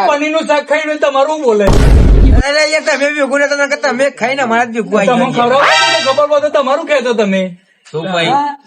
પનીર નું શાક ખાઈને તમારું બોલે અરે યાર તમે ભેગું ને તમે ખાઈને અમારા જ ભેગું તમે ખબર પડે તમારું કહેતો તમે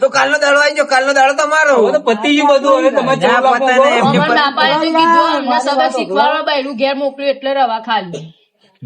તો કાલનો દાડો આવી ગયો, કાલનો દાડો તમારો. હવે તો પતી ગયું બધું. હવે તમે ના, પતા નહીં. અમાર બાપાએ તો કીધું અમને સબક શીખવાડવા બૈરું ઘેર મોકલ્યું એટલે રવા ખાલી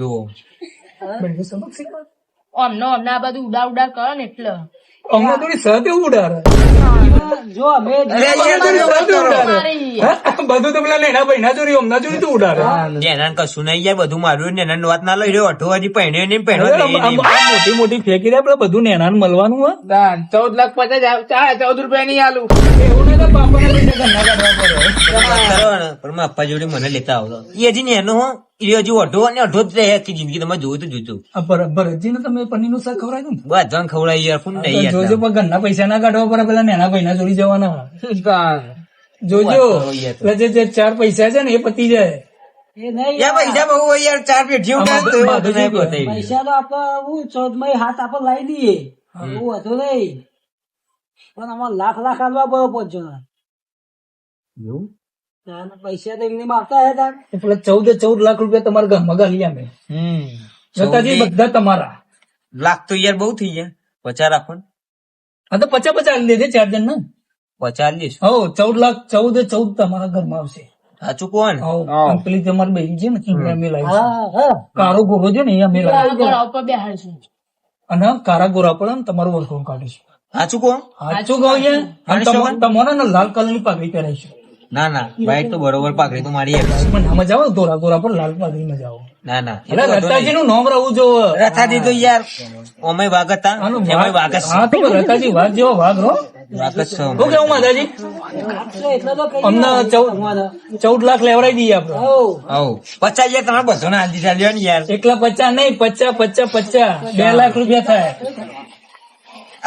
જુઓ. અમને આ બધું ઉડા કરો ને એટલે અમને થોડી સત એવું ઉડાડે અરે યાર તમે વાત કરો. બધું તો પેલા નેના ભાઈ ના ચોરી હમણાં ચોરી તો ઉડાડે નેનાને કશું નહીં યાર, બધું મારું. નેનાને વાત ના લઈ રહ્યો. અઠો હજી પહેણ્યો નહીં, પહેણો આ મોટી મોટી ફેંકી દે આપડે બધું નેના મળવાનું હોય 14,50,000 14 રૂપિયા નહીં આલું. એવું નહીં તો બાપાને પૈસા ઘરના કાઢવા પડે પણ મારા પપ્પા જોડે મને લેતા આવતો. એ હજી નેનો હો, એ હજી અઢો અને અઢો જ રહે આખી જિંદગી. તમે જોયું તો જોયું. ભરતજી ને તમે પનીર નું શાક ખવડાવ્યું ને બધા ખવડાવી યાર. કોણ નહીં યાર. જોજો પણ ઘરના પૈસા ના કાઢવા પડે પેલા નેના ભાઈ ના જોડી જવાના જોજો એટલે જે 4 પૈસા છે ને એ પતી જાય યાર પૈસા બહુ હોય યાર. 4 પેઢીઓ ઉડાડ તો એવું હતું નહીં બતાવી. પૈસા તો આપડે 14 હાથ આપડે લાવી દઈએ એવું હતું નહીં, પણ આમાં લાખ આલવા પડે 5 જણા. પૈસા તો એમને આપતા હતા પેલા 14 લાખ રૂપિયા તમારા ઘરમાં ગાલી અમે જતાજી બધા તમારા. લાખ તો યાર બહુ થઈ ગયા. 50 રાખો ને. હા તો 50 આલી દેજે 4 જણ ને 50 લઈશ. હો 14 લાખ 14 તમારા ઘરમાં આવશે. સાચું કોણ? પેલી તમારી બહેન છે ને ચીંગડા અમે લાવીશું. હા હા કારો ગોરો છે ને એ અમે લાવીશું ગળા ઉપર બેહાડશું અને કારા ગોરા પડે ને તમારું વળખું કાઢીશું. સાચું કોણ? સાચું કહું યાર. અને તમારે ને લાલ કલર ની પાઘડી પહેરાઈશું. ના ના વાઈટ તો બરોબર પાકડી તો મારી યાર. પણ ના મજા આવે ધોરા ગોરા પર લાલ પાઘડી મજા આવે. ના ના એટલે રતાજી નું નામ રહેવું જો રથાજી તો યાર ઓમે વાઘ હતા, એમાં વાઘ જ છે. હા તો રતાજી વાઘ જેવો વાઘ રો વાઘ જ છે. શું કેવું માતાજી એટલે તો કઈ અમને 14 લાખ લેવડાવી દઈએ આપડે. હવ 50 યાર તમારે બધો ના હાલતી ચાલ્યો ને યાર. એકલા 50 નહીં 50 2 લાખ રૂપિયા થાય.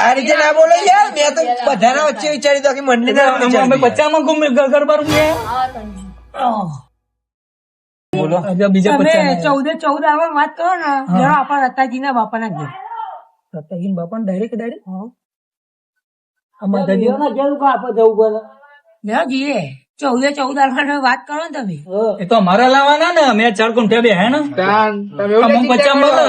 આ રીતે ના બોલો યાર. મેં તો બધાના વચ્ચે વિચાર્યું તો કે મંડળી ના અમે 50 માં ગુમે ગરબા રૂપિયા બોલો બીજા 50 14 વાત કરો ને જરા આપણા રતાજી ના બાપા ના ઘેર રતાજી બાપા ડાયરેક્ટ આપડે જવું પડે જઈએ 14 વાત કરો ને તમે. એ તો અમારા લાવવાના ને અમે 4 કુંઠે બે હે ને અમને 50 મળે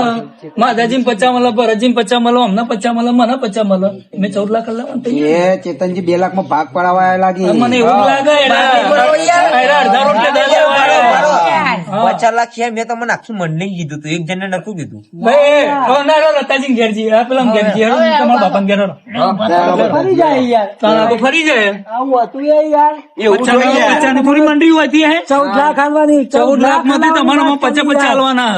માતાજી 50 મળે ભરતજી 50 મળે અમને 50 મળે મને 50 મળે અમે 14 લાખ લાવવાનું. એ ચેતનજી 2 લાખ માં ભાગ પડાવવા લાગી. મને એવું લાગે અડધા રૂપિયા 50 લાખ યાર મેં તમને આખી મંડળી કીધું તું, એક જણ નતું કીધું. રતાજી ઘેરજી પેલા ઘેરજી તમારા બાપા ઘેર ફરી જાય યાર ફરી જાય આવું હતું યાર. એવું છે ને યાર. 50 ની થોડી મંડળી હોતી હે 14 લાખ હાલવાની 14 લાખ માંથી તમારામાં 50 હાલવાના.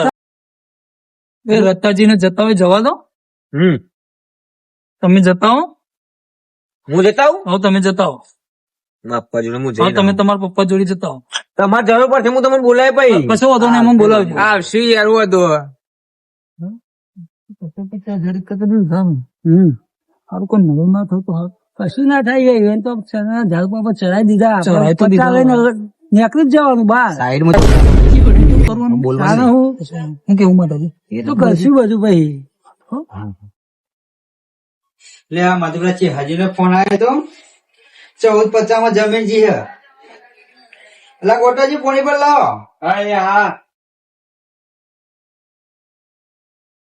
એ રતાજી ને જતા હોય જવા દો. તમે જતા હો. હું જતા આવું. હવે તમે જતા હો. પપ્પા જોડે હું હવે તમે તમારા પપ્પા જોડે જતા હો. તમારે જરૂર પડશે હું તમને બોલાય ભાઈ. કશો વાંધો નહીં એમાં બોલાવજો. આવશે યાર વધુ. સારું કોઈ નવું ના થતું હા કશું ના થાય એને તો ઝાડ પર ચડાવી દીધા ચડાવી તો દીધા. નીકળી જ જવાનું બહાર સાઈડ માં આને હું કેવું માતાજી એ તો કરશું બધું ભાઈ. લે આ મધુરા છે હાજી નો ફોન આવ્યો તો 14,50 માં જમીનજી હે. એટલે ગોટાજી પોણી પર લાવો. હા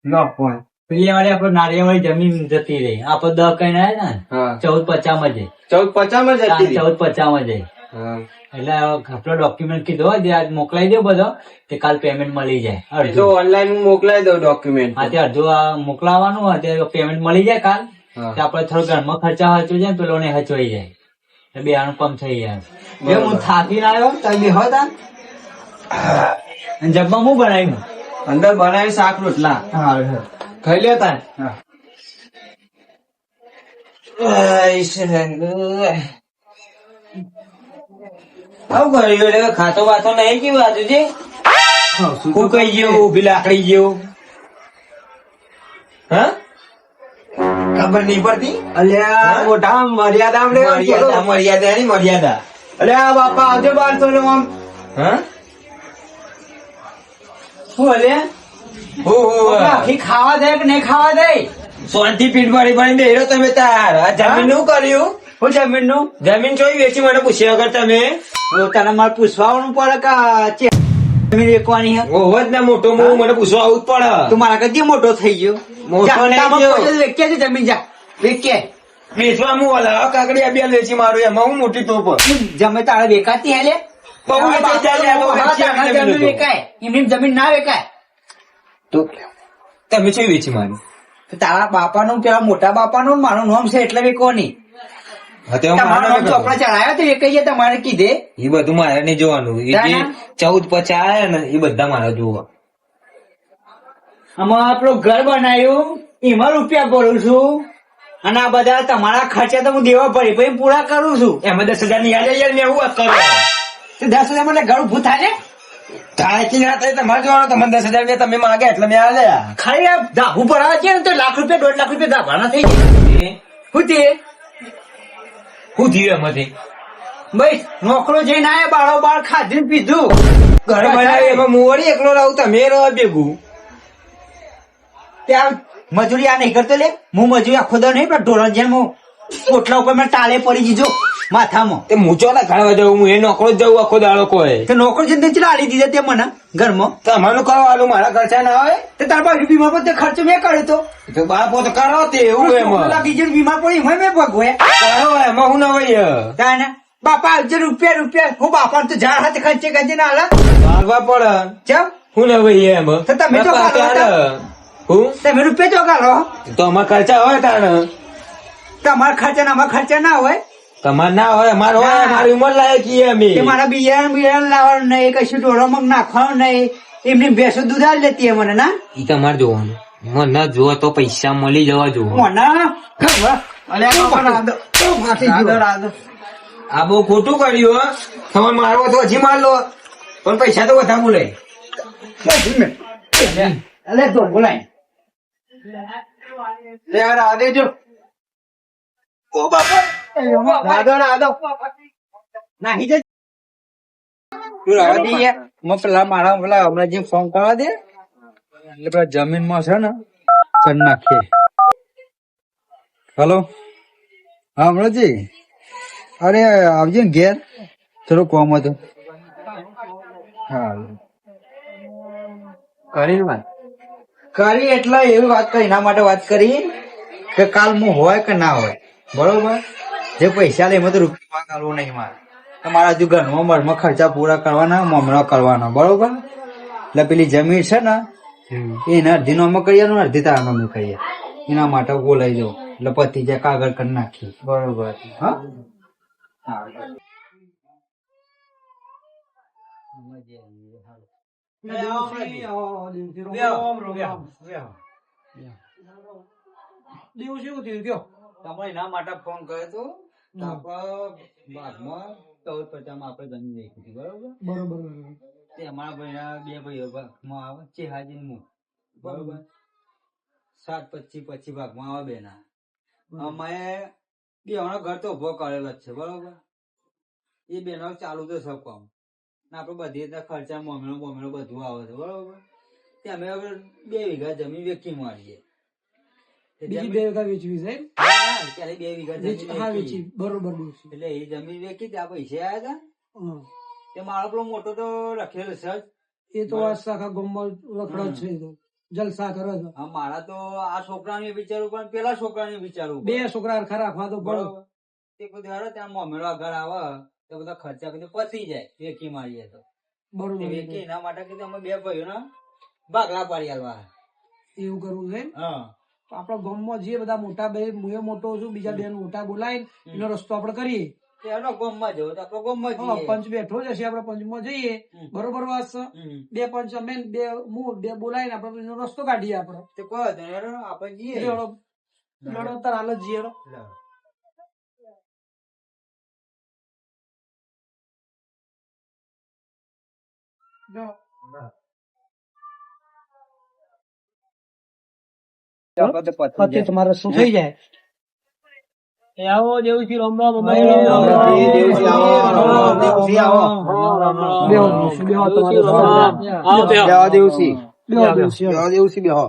લો ફોન. પેલી વાળી આપડે નારિયેળ વાળી જમીન જતી રહી આપડે 10 કઈ ના ને 14,50 માં જઈ 14,50 માં જતી રહી. 14,50 માં જઈ એટલે આપડો ડોક્યુમેન્ટ કીધો આજ મોકલાઈ દો બધો તે કાલ પેમેન્ટ મળી જાય તો અડધું. ઓનલાઈન મોકલાઈ દો ડોક્યુમેન્ટ. હા તે અડધું મોકલાવાનું હોય તે પેમેન્ટ મળી જાય કાલ તે આપડે થોડો ઘરમાં ખર્ચા હચવી જાય પેલો ને હચવાઈ જાય એટલે બે આનું પંપ થઈ જાય. બે હું થાકી ના આવ્યો તમે બે હતા જગમાં હું બનાવ્યું અંદર બનાવી શાક રોટલા ખાઈ લેતા ખાતો વાતો નહીં કેવું આજુ છે. હું કઈ જેવું ઉભી લાકડી જેવું હા ખબર નહીં પડતી. અલ્યા મોટા મર્યાદા મર્યાદા ની મર્યાદા. અલ્યા બાપા આવજો 1200 નો આમ. હા શું હલે આખી ખાવા દે કે નહીં ખાવા દે શાંતિ પીઠ મારી પાણી બેરો તમે તાર. આ જમીન નું કર્યું. શું જમીન નું જમીન જોઈ વેચી મને પૂછ્યા વગર તમે. તને મારે પૂછવાનું પડે કે જમીન વેચવાની હે ઓહો જ ના મોટો હું મને પૂછવા આવું જ પડે. તું મારા કદી મોટો થઈ ગયો મોટો જા, નહીં તામાં ગયો. કોઈ વેચ્યા છે જમીન જા વેચે વેચવા હું ઓલા કાકડી બે વેચી મારું એમાં હું મોટી તોપ. જમે તારે વેચાતી હે લે બહુ વેચાઈ જાય લે, બહુ વેચી તારા જમીન જમીન તો. વેચાય એમની જમીન ના વેચાય તો તમે છે વેચી મારી? તો તારા બાપાનું પેલા મોટા બાપાનું ને મારું નામ છે એટલે વેચવાની હા, તે તમારું મારે નામ ચોપડા ચડાયા તો વેચાઈએ તમારે કીધે એ બધું મારે નહીં જોવાનું. એ જે ના. 14-50 આયા ને એ બધા મારે જોવા. આમાં આપણું ઘર બનાવ્યું એમાં રૂપિયા ભરું છું અને આ બધા તમારા ખર્ચા તો હું દેવા પડે પછી પૂરા કરું છું એમાં 10,000 ની યાદ યાર મેં હું વાત કરું. તો 10,000 મને ઘર ઉભું થાય છે થાય કે ના થાય તમારે જોવાનું. તમને 10,000 મેં તમે માગે એટલે મેં આલ્યા. ખાલી આ ધાબુ ભરાવા છે ને તો લાખ રૂપિયા 1.5 લાખ રૂપિયા ધાબાના થઈ જાય શું તે શું થયું એમાંથી? ભાઈ નોકરો જઈને આયા બાળો બાળ ખાધીને પીધું ઘર બનાવી એમાં હું વળી એકલો રહું, તમે રહો ભેગું. ત્યાં મજૂરી આ નહીં કરતો લે હું મજૂરી આખો દો નહીં પણ ઢોરણ જેમ હું પોટલા ઉપર મને ટાળે પડી દીધો માથામાં તે મૂચો ના ખાવા જાઉં, હું એ નોકરો જ જાઉં આખો દાડો કોઈ. તો નોકરો જઈને ચલા આલી દીધા તે મને ઘરમાં તમારું કરવાનું મારા ખર્ચા ના હોય. તો તાર પાસે બીમાર પર તે ખર્ચો મેં કર્યો તો તો બાપો તો કરો તે એવું એમાં લાગી જઈને બીમાર પડી એમાં મેં ભગવે કરો એમાં હું ના હોય. તાને બાપા આવજે રૂપિયા હું બાપા તો ઝાડ હાથે ખર્ચે ખર્ચે ના હાલા મારવા પડે ચમ હું ના હોય એમાં. તો તમે તો બાપા કરો હતા. ત્યારે. હું તમે રૂપિયા તો કાઢો તો અમારા ખર્ચા હોય તાણ. તમારા ખર્ચા ના અમારા ખર્ચા ના હોય તમારે ના હોય અમારે હોય. ના. મારી ઉંમર લાયક ઈ અમે. તે મારા બિયારણ લાવવાનું નહીં કશું ઢોરો મગ નાખવાનું નહીં એમની ભેંસો દૂધ આલી લેતી હોય મને ના ઈ તમારે જોવાનું. મને જોવો તો પૈસા મળી જવા જોવો. મને ખબર રાધો આ બહુ ખોટું કર્યું હો. તમારે મારવો તો હજી માર લો પણ પૈસા તો વધારે બોલે. અલે તો બોલાય નાહી જજે. તું રહેવા દે યાર. મને પેલા મારા પેલા હમણાં જે ફોન કરવા દે એટલે પેલા જમીન માં છે ને કરી નાખીએ. હલો હા હમણાંજી અરે આવજે ને ઘેર થોડું કોમ હતું. હા કરી એટલે એવી વાત કરી એના માટે વાત કરી કે કાલ હું હોય કે ના હોય બરોબર. જે પૈસા લે એમાં તો રૂપિયા કરવું નહીં મારે. તમારા હજુ ઘરમાં મરમાં ખર્ચા પૂરા કરવાના મમરા કરવાના બરોબર. એટલે પેલી જમીન છે ને એને અડધી નો અમે કરીએ ને અડધી તારા અમે કરીએ એના માટે બોલાઈ દઉં એટલે પતિ જે કાગળ કરી નાખી બરોબર. હા તમે એના માટે ફોન કર્યો હતો. આપડે બાગમાં 14-50 માં આપડે જમીન વેચી હતી બરોબર. તે અમારા ભાઈ બે ભાઈઓ ભાગમાં આવે ચેહાજી ને હું બરોબર. 7-25 ભાગમાં આવે બેના. અમે બે હમણાં ઘર તો ઉભો કરેલો જ છે બરોબર. એ બેનો ચાલુ તો સબ કામ ને આપડે બધી રીતે ખર્ચા મોમેણો બધું આવે છે બરોબર. તે અમે હવે 2 વીઘા જમીન વેચી મારીએ. બીજી 2 વીઘા વેચવી છે ત્યારે 2 વીઘા જમીન વેચી. બરોબર એટલે એ જમીન વેચી ત્યાં પૈસા આવ્યા હતા. તે મારો પેલો મોટો તો રખેલો છે જ. એ તો આખા ગામમાં રખડો છે એ તો જલસા કરે છે હા મારા તો આ છોકરાને વિચારવું પણ પેલા છોકરાને વિચારવું 2 છોકરા હરખા રાખવા તો પડે બરોબર. તે બધું હારો ત્યાં મોમેરો આગળ આવે તો બધા ખર્ચા બધું પતી જાય વેચી મારીએ તો. બરોબર તે વેચી એના માટે કીધું અમે 2 ભાઈઓને ભાગલા પાડી આલવા. એવું કરવું છે હા તો આપડા ગામમાં જે બધા મોટા બે હું મોટો છું બીજા 2 મોટા બોલાય એનો રસ્તો આપડે કરીએ. એનો ગોમમાં જવું તો આપડે ગોમમાં હા, જઈએ. પંચ બેઠો જ હશે આપડે પંચમાં જઈએ બરોબર વાત છે. 2 પંચ અમે 2 બોલાય ને આપડે એનો રસ્તો કાઢીએ આપડે તે કોઈ વાંધો નહીં, હેડો આપણે જઈએ. લડો તાર હાલ જ જઈએ હેડો. પછી તમારે શું થઈ જાય આવો દેવસી રામ રામ દેવસી બેહો.